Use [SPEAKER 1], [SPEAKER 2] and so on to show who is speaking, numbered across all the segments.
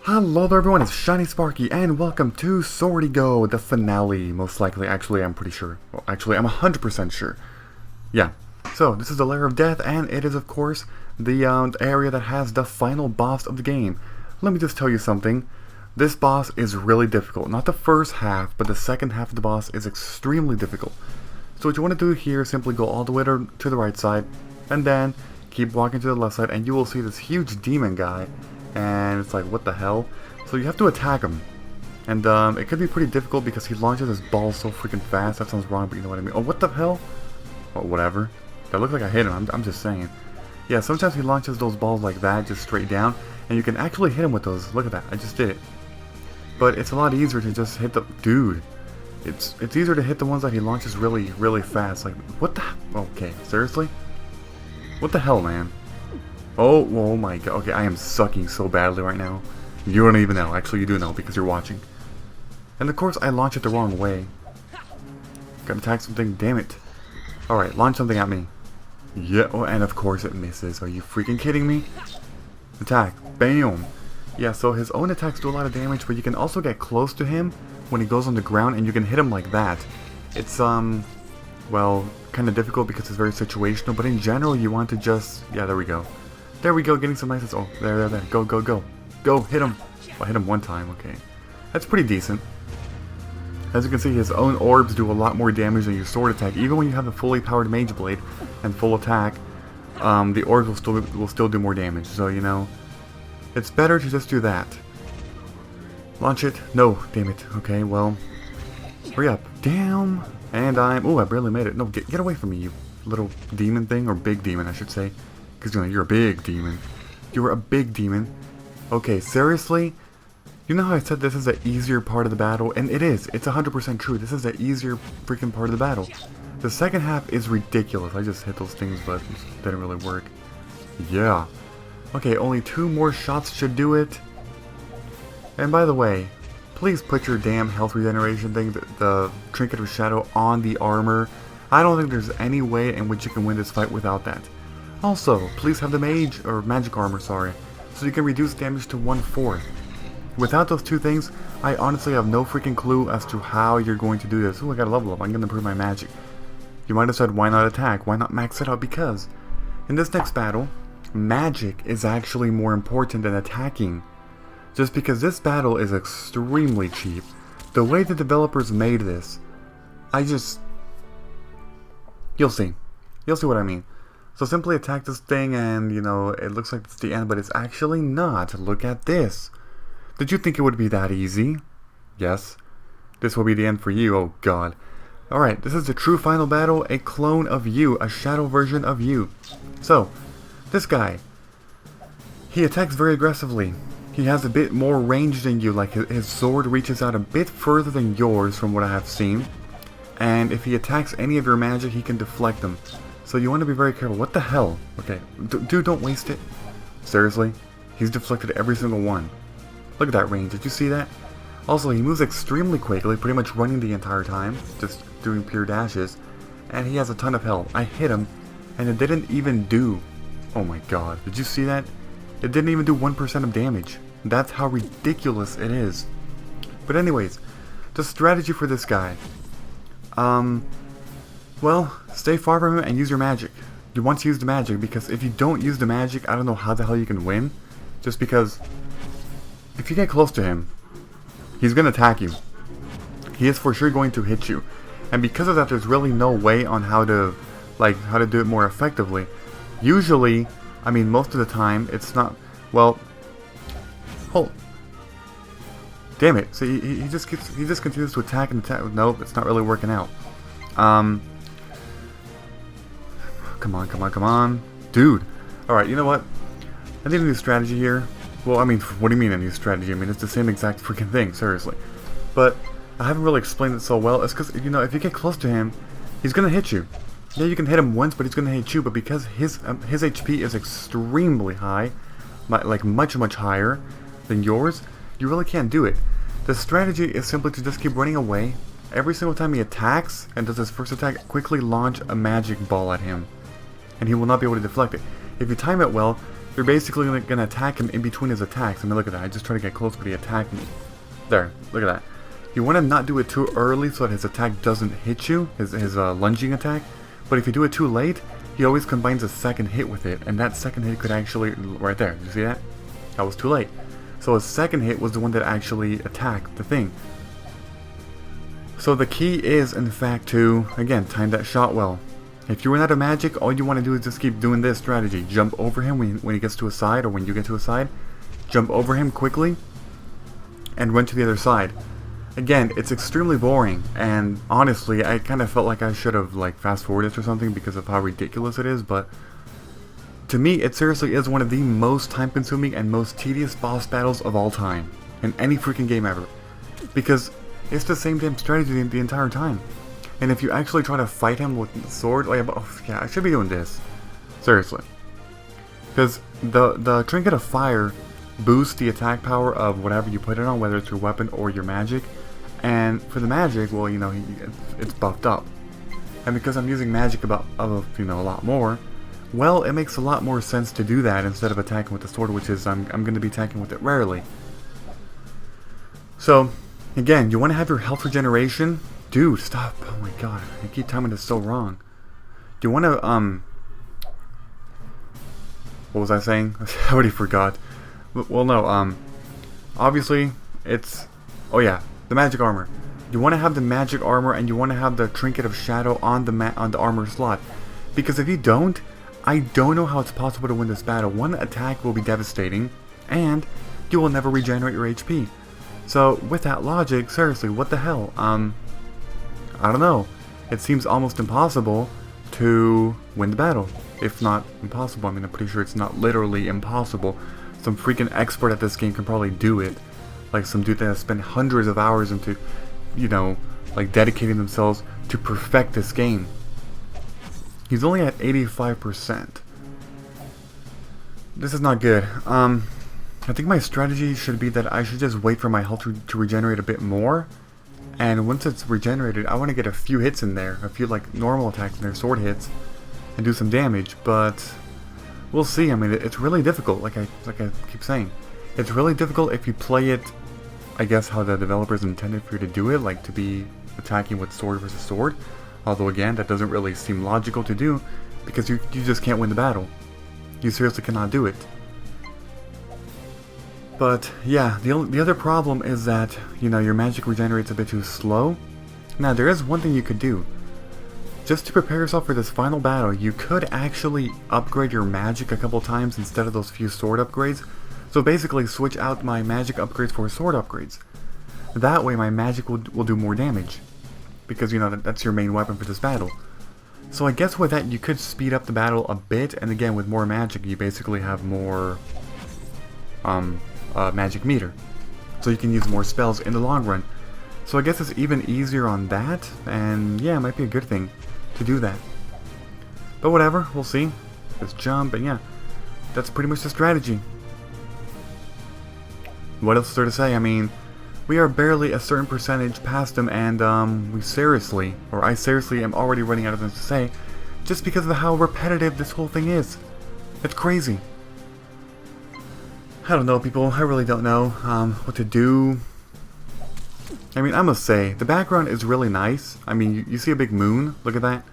[SPEAKER 1] Hello there everyone, it's Shiny Sparky, and welcome to Swordigo, the finale, most likely. Actually, I'm pretty sure. Well, actually, I'm 100% sure. Yeah. So, this is the Lair of Death, and it is, of course, the area that has the final boss of the game. Let me just tell you something. This boss is really difficult. Not the first half, but the second half of the boss is extremely difficult. So what you want to do here is simply go all the way to the right side, and then keep walking to the left side, and you will see this huge demon guy. And it's like, what the hell? So you have to attack him. And it could be pretty difficult because he launches his balls so freaking fast. That sounds wrong, but you know what I mean. Oh, what the hell? Oh, whatever. That looked like I hit him. I'm just saying. Yeah, sometimes he launches those balls like that, just straight down. And you can actually hit him with those. Look at that. I just did it. But it's a lot easier to just hit the... Dude. It's easier to hit the ones that he launches really, really fast. Like, what the... Okay, seriously? What the hell, man? Oh my god. Okay, I am sucking so badly right now. You don't even know. Actually, you do know because you're watching. And of course, I launch it the wrong way. Gotta attack something. Damn it. Alright, launch something at me. Yeah, oh, and of course it misses. Are you freaking kidding me? Attack. Bam. Yeah, so his own attacks do a lot of damage, but you can also get close to him when he goes on the ground, and you can hit him like that. It's, well, kind of difficult because it's very situational, but in general, you want to just... Yeah, there we go. There we go, getting some nice... Oh, there. Go. Go, hit him. Well, I hit him one time, okay. That's pretty decent. As you can see, his own orbs do a lot more damage than your sword attack. Even when you have a fully powered Mage Blade and full attack, the orbs will still do more damage. So, you know, it's better to just do that. Launch it. No, damn it. Okay, well, hurry up. Damn. And I'm... Oh, I barely made it. No, get away from me, you little demon thing. Or big demon, I should say. Because, you know, you're a big demon. You're a big demon. Okay, seriously? You know how I said this is the easier part of the battle? And it is. It's 100% true. This is the easier freaking part of the battle. The second half is ridiculous. I just hit those things, but it didn't really work. Yeah. Okay, only 2 more shots should do it. And by the way, please put your damn health regeneration thing, the Trinket of Shadow, on the armor. I don't think there's any way in which you can win this fight without that. Also, please have the magic armor, sorry, so you can reduce damage to 1/4. Without those 2 things, I honestly have no freaking clue as to how you're going to do this. Ooh, I got a level up. I'm going to improve my magic. You might have said, why not attack? Why not max it out? Because in this next battle, magic is actually more important than attacking. Just because this battle is extremely cheap. The way the developers made this, you'll see. You'll see what I mean. So simply attack this thing and, you know, it looks like it's the end, but it's actually not. Look at this. Did you think it would be that easy? Yes. This will be the end for you. Oh god. Alright, this is the true final battle, a clone of you, a shadow version of you. So, this guy, he attacks very aggressively. He has a bit more range than you, like his sword reaches out a bit further than yours from what I have seen. And if he attacks any of your magic, he can deflect them. So you want to be very careful. What the hell? Okay, dude, don't waste it. Seriously? He's deflected every single one. Look at that range. Did you see that? Also, he moves extremely quickly, pretty much running the entire time, just doing pure dashes. And he has a ton of health. I hit him, and it didn't even do... Oh my god. Did you see that? It didn't even do 1% of damage. That's how ridiculous it is. But anyways, the strategy for this guy. Well, stay far from him and use your magic. You want to use the magic, because if you don't use the magic, I don't know how the hell you can win. Just because if you get close to him, he's going to attack you. He is for sure going to hit you. And because of that, there's really no way on how to do it more effectively. Usually, I mean most of the time, it's not, well, hold. Damn it. So he just continues to attack and attack. Nope, it's not really working out. Come on. Dude. Alright, you know what? I need a new strategy here. Well, I mean, what do you mean a new strategy? I mean, it's the same exact freaking thing, seriously. But I haven't really explained it so well. It's because, you know, if you get close to him, he's going to hit you. Yeah, you can hit him once, but he's going to hit you. But because his HP is extremely high, like much higher than yours, you really can't do it. The strategy is simply to just keep running away. Every single time he attacks and does his first attack, quickly launch a magic ball at him. And he will not be able to deflect it. If you time it well, you're basically going to attack him in between his attacks. I mean, look at that. I just tried to get close, but he attacked me. There, look at that. You want to not do it too early so that his attack doesn't hit you, his lunging attack. But if you do it too late, he always combines a second hit with it. And that second hit could actually, right there, you see that? That was too late. So his second hit was the one that actually attacked the thing. So the key is, in fact, to, again, time that shot well. If you run out of magic, all you want to do is just keep doing this strategy. Jump over him when he gets to a side, or when you get to a side. Jump over him quickly, and run to the other side. Again, it's extremely boring, and honestly, I kind of felt like I should have, like, fast-forwarded this or something because of how ridiculous it is, but to me, it seriously is one of the most time-consuming and most tedious boss battles of all time. In any freaking game ever. Because it's the same damn strategy the entire time. And if you actually try to fight him with the sword, like, oh, yeah, I should be doing this. Seriously. Because the Trinket of Fire boosts the attack power of whatever you put it on, whether it's your weapon or your magic. And for the magic, well, you know, it's buffed up. And because I'm using magic a lot more, well, it makes a lot more sense to do that instead of attacking with the sword, which is, I'm going to be attacking with it rarely. So, again, you want to have your health regeneration. Dude, stop. Oh my god, I keep timing this so wrong. Do you want to, what was I saying? I already forgot. Well, no, obviously, it's, oh yeah, the magic armor. You want to have the magic armor, and you want to have the Trinket of Shadow on the armor slot. Because if you don't, I don't know how it's possible to win this battle. One attack will be devastating, and you will never regenerate your HP. So, with that logic, seriously, what the hell? I don't know. It seems almost impossible to win the battle. If not impossible, I mean, I'm pretty sure it's not literally impossible. Some freaking expert at this game can probably do it. Like some dude that has spent hundreds of hours into, you know, like dedicating themselves to perfect this game. He's only at 85%. This is not good. I think my strategy should be that I should just wait for my health to regenerate a bit more. And once it's regenerated, I want to get a few hits in there. A few, like, normal attacks in there, sword hits. And do some damage, but we'll see. I mean, it's really difficult, like I keep saying. It's really difficult if you play it, I guess, how the developers intended for you to do it, like to be attacking with sword versus sword. Although, again, that doesn't really seem logical to do, because you just can't win the battle. You seriously cannot do it. But, yeah, the other problem is that, you know, your magic regenerates a bit too slow. Now, there is one thing you could do. Just to prepare yourself for this final battle, you could actually upgrade your magic a couple times instead of those few sword upgrades. So basically, switch out my magic upgrades for sword upgrades. That way, my magic will do more damage. Because, you know, that's your main weapon for this battle. So I guess with that, you could speed up the battle a bit, and again, with more magic, you basically have more magic meter. So you can use more spells in the long run. So I guess it's even easier on that, and yeah, it might be a good thing to do that. But whatever, we'll see. Just jump, and yeah, that's pretty much the strategy. What else is there to say? I mean, we are barely a certain percentage past him, and I seriously am already running out of things to say, just because of how repetitive this whole thing is. It's crazy. I don't know, people. I really don't know what to do. I mean, I must say, the background is really nice. I mean, you see a big moon? Look at that.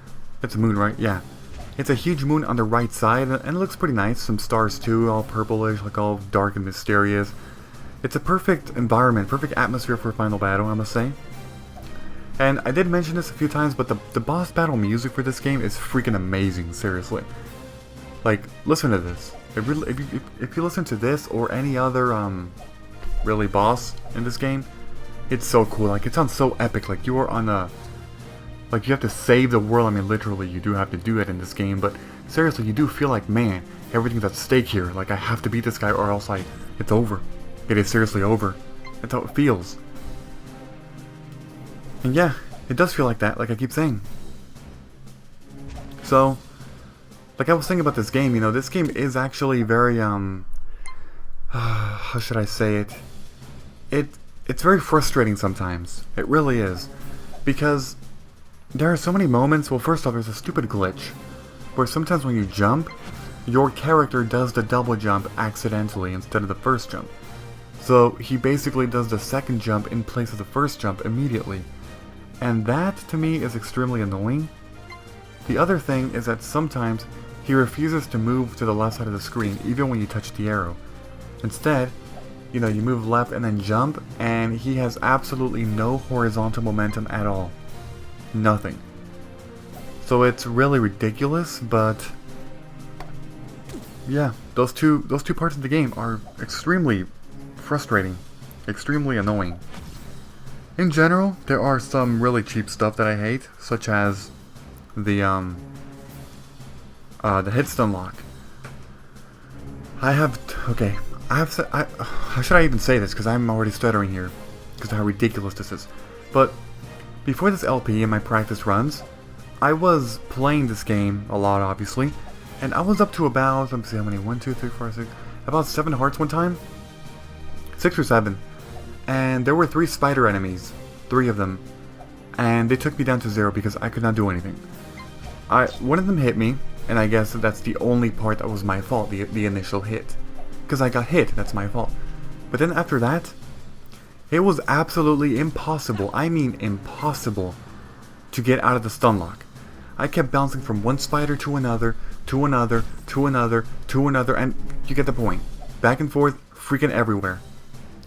[SPEAKER 1] It's a moon, right? Yeah. It's a huge moon on the right side, and it looks pretty nice. Some stars too, all purplish, like all dark and mysterious. It's a perfect environment, perfect atmosphere for a final battle, I must say. And I did mention this a few times, but the boss battle music for this game is freaking amazing, seriously. Like, listen to this. If you listen to this or any other, really boss in this game, it's so cool. Like, it sounds so epic. Like, you are on a... Like, you have to save the world. I mean, literally, you do have to do it in this game. But, seriously, you do feel like, man, everything's at stake here. Like, I have to beat this guy or else, like, it's over. It is seriously over. That's how it feels. And yeah, it does feel like that, like I keep saying. So, like I was thinking about this game, you know, this game is actually very, how should I say it? It's very frustrating sometimes. It really is. Because there are so many moments, well, first off, there's a stupid glitch where sometimes when you jump, your character does the double jump accidentally instead of the first jump. So he basically does the second jump in place of the first jump immediately. And that, to me, is extremely annoying. The other thing is that sometimes he refuses to move to the left side of the screen, even when you touch the arrow. Instead, you know, you move left and then jump, and he has absolutely no horizontal momentum at all. Nothing. So it's really ridiculous, but yeah, those two parts of the game are extremely frustrating, extremely annoying. In general, there are some really cheap stuff that I hate, such as the hit stun lock. How should I even say this, because I'm already stuttering here, because of how ridiculous this is. But before this LP and my practice runs, I was playing this game a lot, obviously, and I was up to about, let me see how many, 1, 2, 3, 4, 6, about 7 hearts one time? 6 or 7. And there were 3 spider enemies, 3 of them, and they took me down to 0 because I could not do anything. One of them hit me, and I guess that's the only part that was my fault, the initial hit. Because I got hit, that's my fault. But then after that, it was absolutely impossible, I mean impossible, to get out of the stun lock. I kept bouncing from one spider to another, to another, to another, to another, and you get the point. Back and forth, freaking everywhere.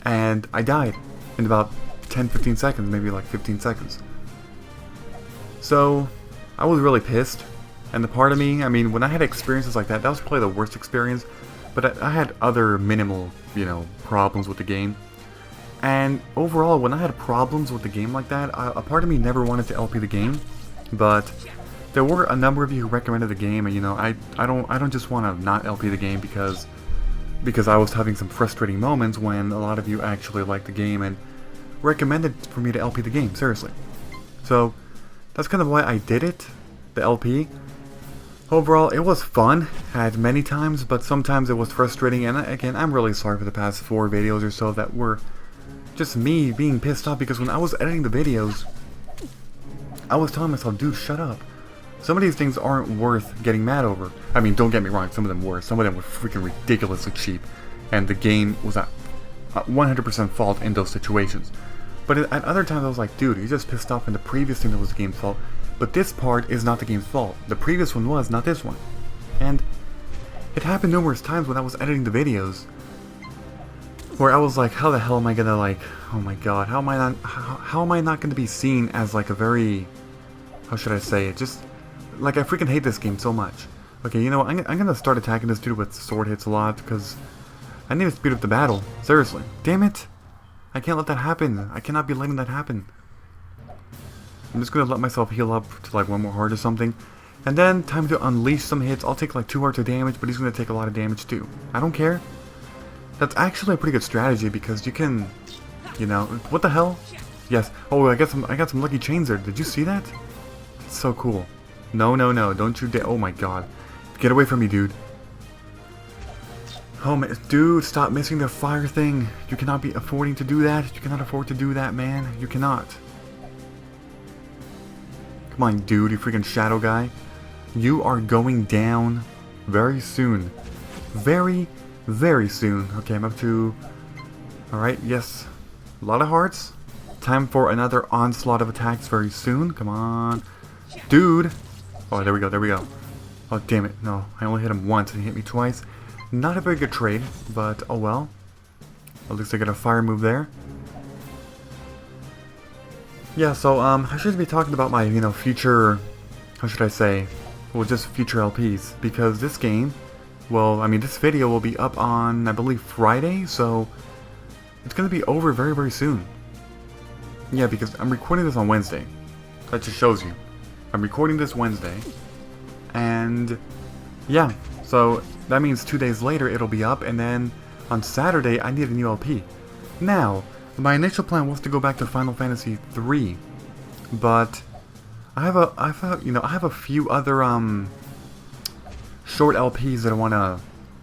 [SPEAKER 1] And I died in about 10-15 seconds, maybe like 15 seconds. So, I was really pissed. And the part of me, I mean, when I had experiences like that, that was probably the worst experience. But I had other minimal, you know, problems with the game. And overall, when I had problems with the game like that, a part of me never wanted to LP the game. But there were a number of you who recommended the game, and you know, I don't just want to not LP the game because I was having some frustrating moments when a lot of you actually liked the game and recommended for me to LP the game, seriously. So, that's kind of why I did it, the LP. Overall, it was fun at many times, but sometimes it was frustrating, and again, I'm really sorry for the past 4 videos or so that were just me being pissed off, because when I was editing the videos, I was telling myself, dude, shut up. Some of these things aren't worth getting mad over. I mean, don't get me wrong, some of them were. Some of them were freaking ridiculously cheap, and the game was at 100% fault in those situations. But at other times I was like, dude, you're just pissed off, and the previous thing that was the game's fault. But this part is not the game's fault. The previous one was, not this one. And it happened numerous times when I was editing the videos, where I was like, how the hell am I gonna, like, oh my god, how am I not gonna be seen as like a very, how should I say it, just, like, I freaking hate this game so much. Okay, you know what, I'm gonna start attacking this dude with sword hits a lot, because I need to speed up the battle, seriously. Damn it! I can't let that happen. I cannot be letting that happen. I'm just gonna let myself heal up to like 1 more heart or something. And then, time to unleash some hits. I'll take like 2 hearts of damage, but he's gonna take a lot of damage too. I don't care. That's actually a pretty good strategy, because you can, you know, what the hell? Yes. Oh, I got some lucky chains there. Did you see that? It's so cool. No, no, no. Don't you dare. Oh my god. Get away from me, dude. Oh man, dude, stop missing the fire thing. You cannot be affording to do that. You cannot afford to do that, man. You cannot. Come on, dude, you freaking shadow guy. You are going down very soon. Very, very soon. Okay, I'm up to... Alright, yes. A lot of hearts. Time for another onslaught of attacks very soon. Come on. Dude! Oh, there we go, there we go. Oh, damn it. No, I only hit him once and he hit me twice. Not a very good trade, but oh well. At least I got a fire move there. Yeah, so I should be talking about my, you know, future, how should I say, well, just future LPs, because this game, well, I mean, this video will be up on, I believe, Friday, so it's going to be over very, very soon. Yeah, because I'm recording this on Wednesday. That just shows you. I'm recording this Wednesday, and yeah, so that means 2 days later it'll be up, and then on Saturday I need a new LP. Now, my initial plan was to go back to Final Fantasy 3, but I have a few other short LPs that I want to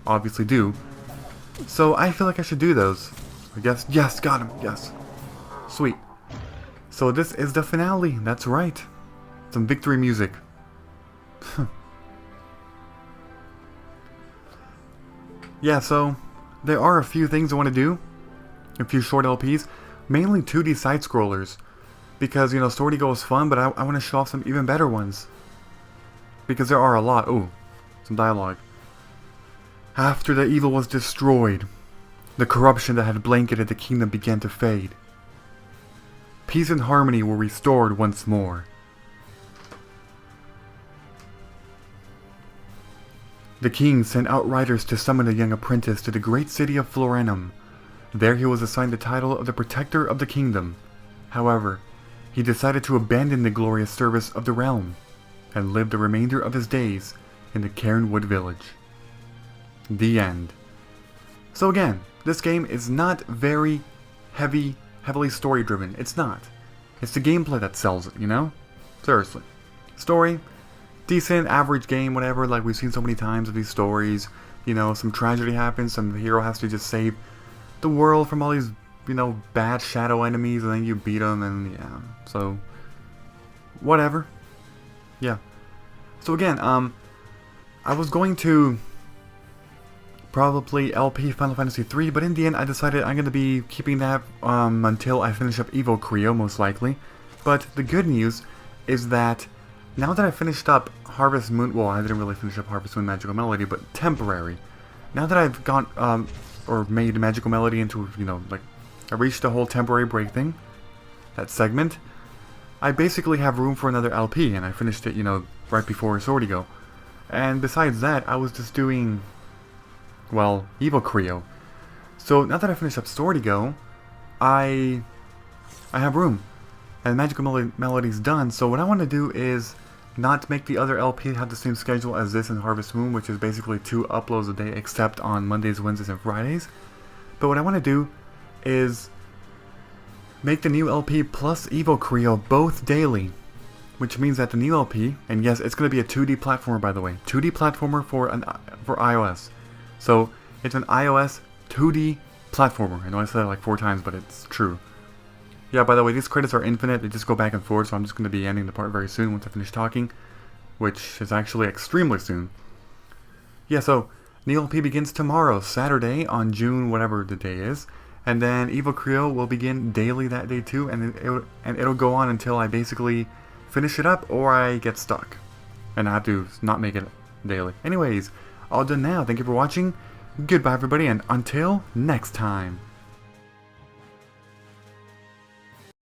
[SPEAKER 1] obviously do. So I feel like I should do those. I guess. Yes, got him. Yes. Sweet. So this is the finale. That's right. Some victory music. yeah, so there are a few things I want to do. A few short LPs. Mainly 2D side-scrollers. Because, you know, Swordigo is fun, but I want to show off some even better ones. Because there are a lot. Ooh, some dialogue. After the evil was destroyed, the corruption that had blanketed the kingdom began to fade. Peace and harmony were restored once more. The king sent outriders to summon a young apprentice to the great city of Florenum. There he was assigned the title of the Protector of the Kingdom. However, he decided to abandon the glorious service of the realm, and live the remainder of his days in the Cairnwood village. The end. So again, this game is not very heavily story driven. It's not. It's the gameplay that sells it, you know? Seriously. Story, decent, average game, whatever, like we've seen so many times of these stories. You know, some tragedy happens, some hero has to just save the world from all these, you know, bad shadow enemies, and then you beat them, and yeah, so, whatever. Yeah. So again, I was going to probably LP Final Fantasy 3, but in the end I decided I'm going to be keeping that until I finish up Evo Creo, most likely. But the good news is that now that I finished up Harvest Moon, well, I didn't really finish up Harvest Moon Magical Melody, but temporary. Now that I've gone, or made Magical Melody into, you know, like, I reached the whole temporary break thing, that segment, I basically have room for another LP, and I finished it, you know, right before Swordigo. And besides that, I was just doing, well, Evo Creo. So now that I finished up Swordigo, I have room. And Magical Melody's done, so what I want to do is not make the other LP have the same schedule as this and Harvest Moon, which is basically 2 uploads a day except on Mondays, Wednesdays, and Fridays. But what I want to do is make the new LP plus Evo Creo both daily. Which means that the new LP, and yes, it's going to be a 2D platformer, by the way. 2D platformer for iOS. So it's an iOS 2D platformer. I know I said it like 4 times, but it's true. Yeah, by the way, these credits are infinite. They just go back and forth, so I'm just going to be ending the part very soon once I finish talking. Which is actually extremely soon. Yeah, so new LP begins tomorrow, Saturday, on June whatever the day is. And then Evo Creo will begin daily that day too, and it'll go on until I basically finish it up or I get stuck. And I have to not make it daily. Anyways, all done now. Thank you for watching. Goodbye everybody, and until next time.